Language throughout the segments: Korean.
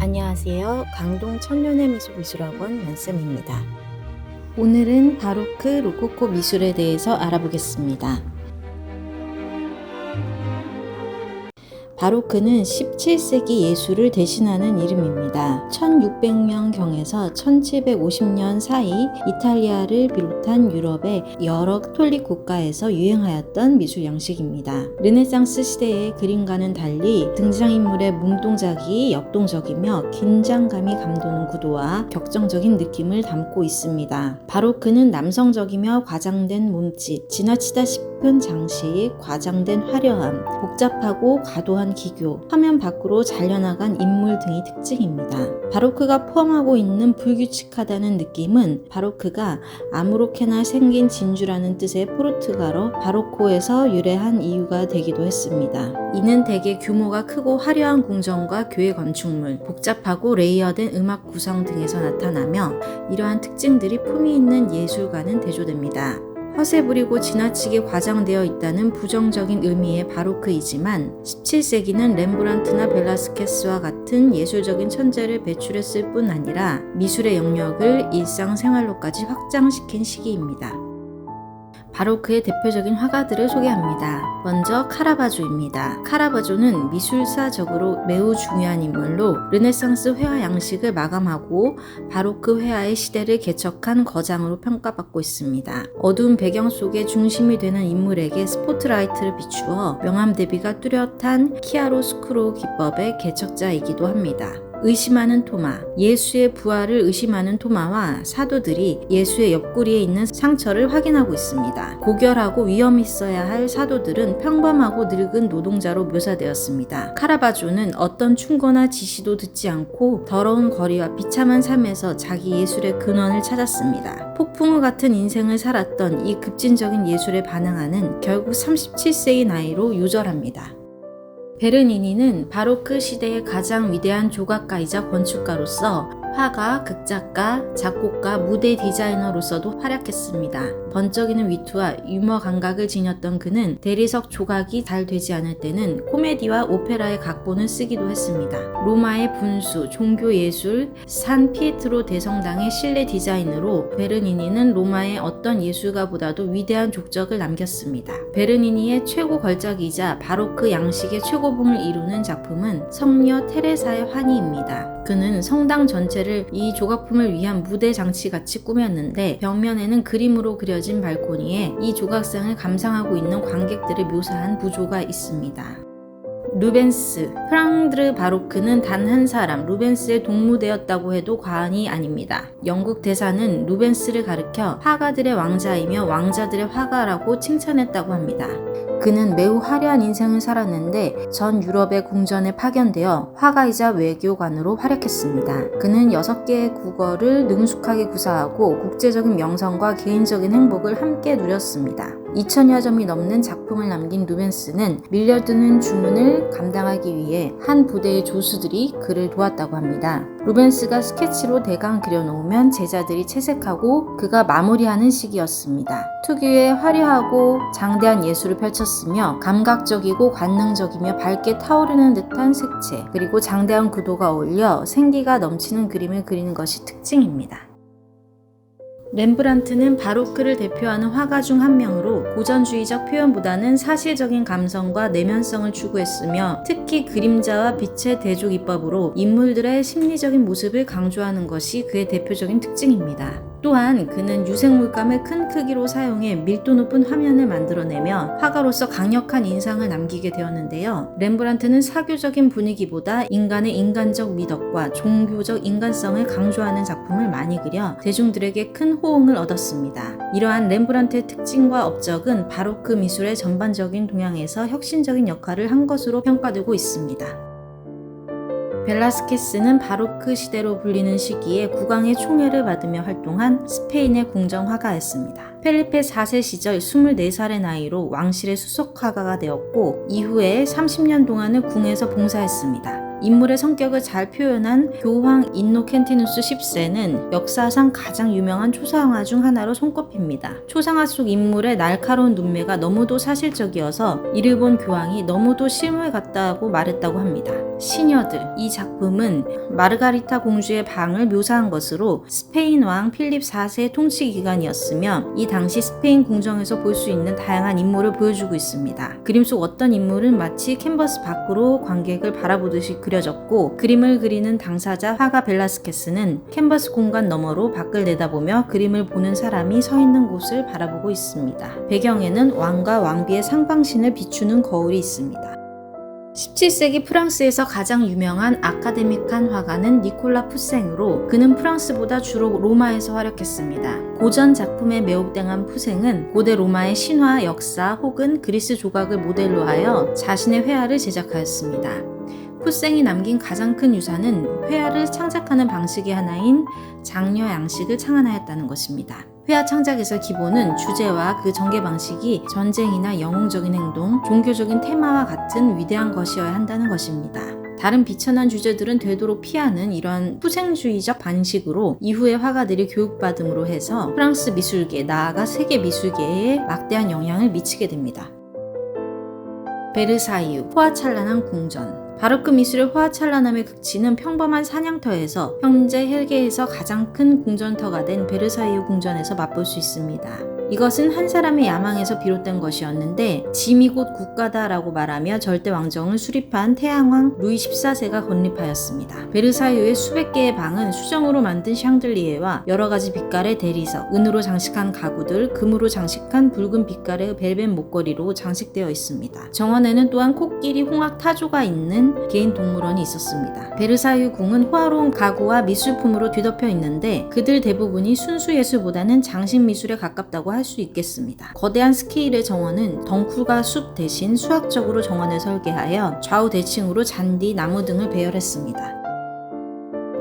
안녕하세요. 강동 천년의 미술학원 연쌤입니다. 오늘은 바로크 로코코 미술에 대해서 알아보겠습니다. 바로크는 17세기 예술을 대신하는 이름입니다. 1600년경에서 1750년 사이 이탈리아를 비롯한 유럽의 여러 카톨릭 국가에서 유행하였던 미술 양식입니다. 르네상스 시대의 그림과는 달리 등장인물의 몸동작이 역동적이며 긴장감이 감도는 구도와 격정적인 느낌을 담고 있습니다. 바로크는 남성적이며 과장된 몸짓, 지나치다 싶은 장식, 과장된 화려함, 복잡하고 과도한 기교, 화면 밖으로 잘려나간 인물 등이 특징입니다. 바로크가 포함하고 있는 불규칙하다는 느낌은 바로크가 아무렇게나 생긴 진주라는 뜻의 포르투갈어 바로코에서 유래한 이유가 되기도 했습니다. 이는 대개 규모가 크고 화려한 궁전과 교회 건축물, 복잡하고 레이어된 음악 구성 등에서 나타나며 이러한 특징들이 품위 있는 예술과는 대조됩니다. 허세 부리고 지나치게 과장되어 있다는 부정적인 의미의 바로크이지만 17세기는 렘브란트나 벨라스케스와 같은 예술적인 천재를 배출했을 뿐 아니라 미술의 영역을 일상생활로까지 확장시킨 시기입니다. 바로크의 대표적인 화가들을 소개합니다. 먼저 카라바조입니다. 카라바조는 미술사적으로 매우 중요한 인물로 르네상스 회화 양식을 마감하고 바로크 회화의 시대를 개척한 거장으로 평가받고 있습니다. 어두운 배경 속에 중심이 되는 인물에게 스포트라이트를 비추어 명암 대비가 뚜렷한 키아로스쿠로 기법의 개척자이기도 합니다. 의심하는 토마, 예수의 부활을 의심하는 토마와 사도들이 예수의 옆구리에 있는 상처를 확인하고 있습니다. 고결하고 위험 있어야 할 사도들은 평범하고 늙은 노동자로 묘사되었습니다. 카라바조는 어떤 충고나 지시도 듣지 않고 더러운 거리와 비참한 삶에서 자기 예술의 근원을 찾았습니다. 폭풍우 같은 인생을 살았던 이 급진적인 예술에 반응하는 결국 37세의 나이로 요절합니다. 베르니니는 바로크 시대의 가장 위대한 조각가이자 건축가로서 화가, 극작가, 작곡가, 무대 디자이너로서도 활약했습니다. 번쩍이는 위트와 유머 감각을 지녔던 그는 대리석 조각이 잘 되지 않을 때는 코미디와 오페라의 각본을 쓰기도 했습니다. 로마의 분수, 종교예술, 산 피에트로 대성당의 실내 디자인으로 베르니니는 로마의 어떤 예술가보다도 위대한 족적을 남겼습니다. 베르니니의 최고 걸작이자 바로크 양식의 최고봉을 이루는 작품은 성녀 테레사의 환희입니다. 그는 성당 전체를 이 조각품을 위한 무대 장치같이 꾸몄는데 벽면에는 그림으로 그려진 발코니에 이 조각상을 감상하고 있는 관객들을 묘사한 부조가 있습니다. 루벤스, 프랑드르 바로크는 단 한 사람, 루벤스의 동무되었다고 해도 과언이 아닙니다. 영국 대사는 루벤스를 가리켜 화가들의 왕자이며 왕자들의 화가라고 칭찬했다고 합니다. 그는 매우 화려한 인생을 살았는데 전 유럽의 궁전에 파견되어 화가이자 외교관으로 활약했습니다. 그는 6개의 국어를 능숙하게 구사하고 국제적인 명성과 개인적인 행복을 함께 누렸습니다. 2000여 점이 넘는 작품을 남긴 루벤스는 밀려드는 주문을 감당하기 위해 한 부대의 조수들이 그를 도왔다고 합니다. 루벤스가 스케치로 대강 그려놓으면 제자들이 채색하고 그가 마무리하는 시기였습니다. 특유의 화려하고 장대한 예술을 펼쳤으며 감각적이고 관능적이며 밝게 타오르는 듯한 색채 그리고 장대한 구도가 어울려 생기가 넘치는 그림을 그리는 것이 특징입니다. 렘브란트는 바로크를 대표하는 화가 중 한 명으로 고전주의적 표현보다는 사실적인 감성과 내면성을 추구했으며 특히 그림자와 빛의 대조기법으로 인물들의 심리적인 모습을 강조하는 것이 그의 대표적인 특징입니다. 또한 그는 유색물감을 큰 크기로 사용해 밀도 높은 화면을 만들어내며 화가로서 강력한 인상을 남기게 되었는데요. 렘브란트는 사교적인 분위기보다 인간의 인간적 미덕과 종교적 인간성을 강조하는 작품을 많이 그려 대중들에게 큰 호응을 얻었습니다. 이러한 렘브란트의 특징과 업적은 바로크 미술의 전반적인 동향에서 혁신적인 역할을 한 것으로 평가되고 있습니다. 벨라스케스는 바로크 시대로 불리는 시기에 국왕의 총애를 받으며 활동한 스페인의 궁정 화가였습니다. 펠리페 4세 시절 24살의 나이로 왕실의 수석 화가가 되었고 이후에 30년 동안을 궁에서 봉사했습니다. 인물의 성격을 잘 표현한 교황 인노켄티누스 10세는 역사상 가장 유명한 초상화 중 하나로 손꼽힙니다. 초상화 속 인물의 날카로운 눈매가 너무도 사실적이어서 이를 본 교황이 너무도 실물 같다고 말했다고 합니다. 시녀들, 이 작품은 마르가리타 공주의 방을 묘사한 것으로 스페인 왕 필립 4세의 통치 기간이었으며 이 당시 스페인 궁정에서 볼 수 있는 다양한 인물을 보여주고 있습니다. 그림 속 어떤 인물은 마치 캔버스 밖으로 관객을 바라보듯이 그려졌고, 그림을 그리는 당사자 화가 벨라스케스는 캔버스 공간 너머로 밖을 내다보며 그림을 보는 사람이 서 있는 곳을 바라보고 있습니다. 배경에는 왕과 왕비의 상방신을 비추는 거울이 있습니다. 17세기 프랑스에서 가장 유명한 아카데믹한 화가는 니콜라 푸생으로, 그는 프랑스보다 주로 로마에서 활약했습니다. 고전 작품에 매혹당한 푸생은 고대 로마의 신화, 역사 혹은 그리스 조각을 모델로 하여 자신의 회화를 제작하였습니다. 푸생이 남긴 가장 큰 유산은 회화를 창작하는 방식의 하나인 장려 양식을 창안하였다는 것입니다. 회화 창작에서 기본은 주제와 그 전개 방식이 전쟁이나 영웅적인 행동, 종교적인 테마와 같은 위대한 것이어야 한다는 것입니다. 다른 비천한 주제들은 되도록 피하는 이러한 푸생주의적 방식으로 이후의 화가들이 교육받음으로 해서 프랑스 미술계, 나아가 세계 미술계에 막대한 영향을 미치게 됩니다. 베르사유, 호화찬란한 궁전. 바로크 미술의 호화찬란함의 극치는 평범한 사냥터에서 현재 헬게에서 가장 큰 궁전터가 된 베르사유 궁전에서 맛볼 수 있습니다. 이것은 한 사람의 야망에서 비롯된 것이었는데, 짐이 곧 국가다라고 말하며 절대 왕정을 수립한 태양왕 루이 14세가 건립하였습니다. 베르사유의 수백 개의 방은 수정으로 만든 샹들리에와 여러 가지 빛깔의 대리석, 은으로 장식한 가구들, 금으로 장식한 붉은 빛깔의 벨벳 목걸이로 장식되어 있습니다. 정원에는 또한 코끼리, 홍학, 타조가 있는 개인 동물원이 있었습니다. 베르사유 궁은 호화로운 가구와 미술품으로 뒤덮여 있는데, 그들 대부분이 순수 예술보다는 장식 미술에 가깝다고 할 수 있겠습니다. 거대한 스케일의 정원은 덩쿨과 숲 대신 수학적으로 정원을 설계하여 좌우 대칭으로 잔디, 나무 등을 배열했습니다.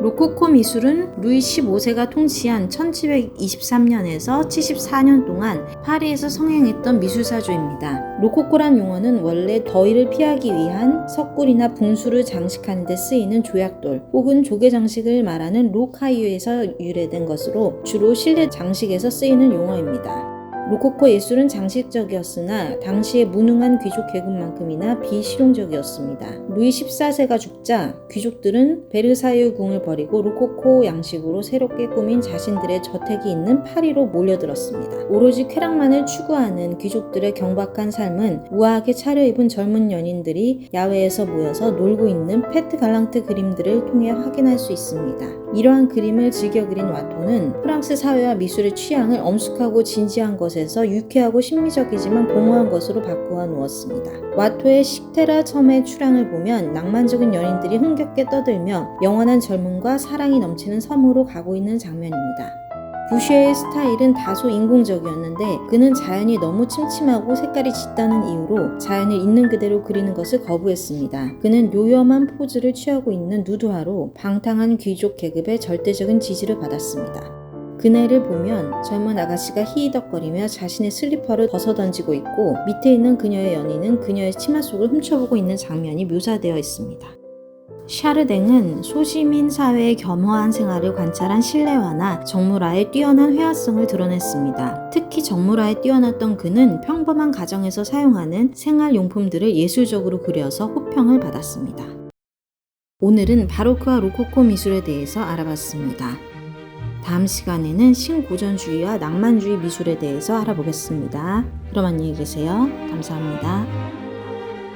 로코코 미술은 루이 15세가 통치한 1723년에서 74년 동안 파리에서 성행했던 미술사조입니다. 로코코란 용어는 원래 더위를 피하기 위한 석굴이나 분수를 장식하는 데 쓰이는 조약돌 혹은 조개 장식을 말하는 로카유에서 유래된 것으로 주로 실내 장식에서 쓰이는 용어입니다. 로코코 예술은 장식적이었으나 당시의 무능한 귀족 계급만큼이나 비실용적이었습니다. 루이 14세가 죽자 귀족들은 베르사유 궁을 버리고 로코코 양식으로 새롭게 꾸민 자신들의 저택이 있는 파리로 몰려들었습니다. 오로지 쾌락만을 추구하는 귀족들의 경박한 삶은 우아하게 차려입은 젊은 연인들이 야외에서 모여서 놀고 있는 페트 갈랑트 그림들을 통해 확인할 수 있습니다. 이러한 그림을 즐겨 그린 와토는 프랑스 사회와 미술의 취향을 엄숙하고 진지한 것에서 유쾌하고 심미적이지만 공허한 것으로 바꾸어 놓았습니다. 와토의 식테라 섬의 출항을 보면 낭만적인 연인들이 흥겹게 떠들며 영원한 젊음과 사랑이 넘치는 섬으로 가고 있는 장면입니다. 부쉐의 스타일은 다소 인공적이었는데, 그는 자연이 너무 침침하고 색깔이 짙다는 이유로 자연을 있는 그대로 그리는 것을 거부했습니다. 그는 요염한 포즈를 취하고 있는 누드화로 방탕한 귀족 계급의 절대적인 지지를 받았습니다. 그네를 보면 젊은 아가씨가 히히덕거리며 자신의 슬리퍼를 벗어던지고 있고, 밑에 있는 그녀의 연인은 그녀의 치마 속을 훔쳐보고 있는 장면이 묘사되어 있습니다. 샤르댕은 소시민 사회의 겸허한 생활을 관찰한 실내화나 정물화의 뛰어난 회화성을 드러냈습니다. 특히 정물화에 뛰어났던 그는 평범한 가정에서 사용하는 생활용품들을 예술적으로 그려서 호평을 받았습니다. 오늘은 바로크와 로코코 미술에 대해서 알아봤습니다. 다음 시간에는 신고전주의와 낭만주의 미술에 대해서 알아보겠습니다. 그럼 안녕히 계세요. 감사합니다.